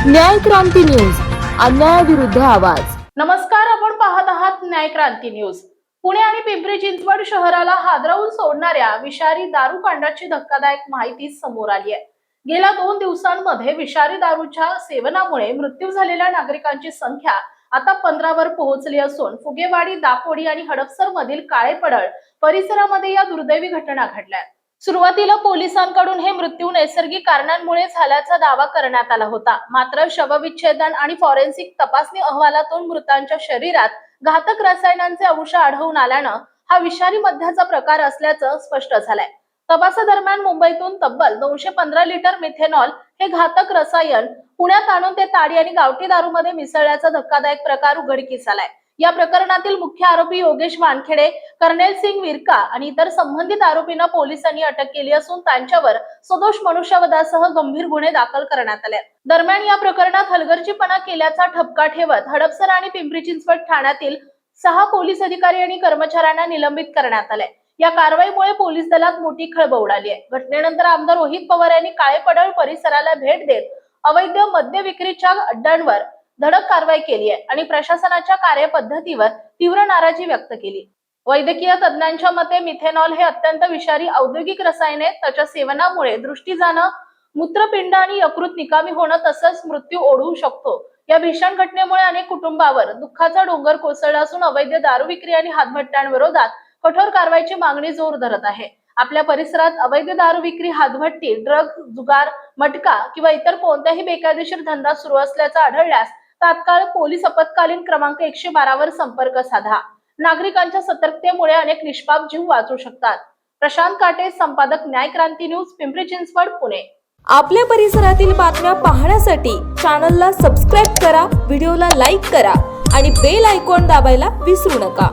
न्याय क्रांती न्यूज, अन्यायाविरुद्ध आवाज। नमस्कार, आपण पाहत आहात न्याय क्रांती न्यूज। पुणे आणि पिंपरी चिंचवड शहराला हादरवून सोडणाऱ्या विषारी दारू कांडाची धक्कादायक माहिती समोर आली आहे। गेल्या 2 दिवसांमध्ये विषारी दारूच्या सेवनामुळे मृत्यू झालेल्या नागरिकांची संख्या आता 15 वर पोहोचली असून फुगेवाडी, दापोडी आणि हडपसर मधील काळेपडळ परिसरामध्ये या दुर्दैवी घटना घडल्या। सुरुवातीला पोलिसांकडून हे मृत्यू नैसर्गिक कारणांमुळे झाल्याचा दावा करण्यात आला होता, मात्र शवविच्छेदन आणि फॉरेन्सिक तपासणी अहवालातून मृतांच्या शरीरात घातक रसायनांचे अंश आढळून आल्यानं हा विषारी मद्याचा प्रकार असल्याचं स्पष्ट झालंय। तपासादरम्यान मुंबईतून तब्बल 215 लिटर मिथेनॉल हे घातक रसायन पुण्यात आणून ते ताडी आणि गावठी दारूमध्ये मिसळल्याचा धक्कादायक प्रकार उघडकीस आलाय। या प्रकरणातील मुख्य आरोपी योगेश वानखेडे, कर्नेल सिंग विरका आणि इतर संबंधित आरोपींना पोलिसांनी अटक केली असून त्यांच्यावर सदोष मनुष्यवधासह गंभीर गुन्हे दाखल करण्यात आले। दरम्यान या प्रकरणात हलगर्जीपणा केल्याचा ठपका ठेवत हडपसर आणि पिंपरी चिंचवड ठाण्यातील 6 पोलीस अधिकारी आणि कर्मचाऱ्यांना निलंबित करण्यात आले। या कारवाईमुळे पोलीस दलात मोठी खळबळ उडाली आहे। घटनेनंतर आमदार रोहित पवार यांनी काळेपडळ परिसराला भेट देत अवैध मद्य विक्रीच्या अड्ड्यांवर धडक कारवाई केली आहे आणि प्रशासनाच्या कार्यपद्धतीवर तीव्र नाराजी व्यक्त केली। वैद्यकीय तज्ञांच्या मते मिथेनॉल हे अत्यंत विषारी औद्योगिक रसायन आहे। त्याच्या सेवनामुळे दृष्टी जाणं, मूत्रपिंड आणि यकृत निकामी होणं तसंच मृत्यू ओढवू शकतो। या भीषण घटनेमुळे अनेक कुटुंबावर दुःखाचा डोंगर कोसळला असून अवैध दारू विक्री आणि हातभट्ट्यांविरोधात कठोर कारवाईची मागणी जोर धरत आहे। आपल्या परिसरात अवैध दारू विक्री, हातभट्टी, ड्रग, जुगार, मटका किंवा इतर कोणताही बेकायदेशीर धंदा सुरू असल्याचं आढळल्यास तात्काळ पोलीस आपत्कालीन क्रमांक 112 वर संपर्क साधा। नागरिकांच्या सतर्कतेमुळे अनेक निष्पाप जीव वाचू शकतात। प्रशांत काटे, संपादक, न्याय क्रांती न्यूज, पिंपरी चिंचवड, पुणे। आपल्या परिसरातील बातम्या पाहण्यासाठी चॅनलला सबस्क्राइब करा, व्हिडिओला लाईक करा आणि बेल आयकॉन दाबायला विसरू नका।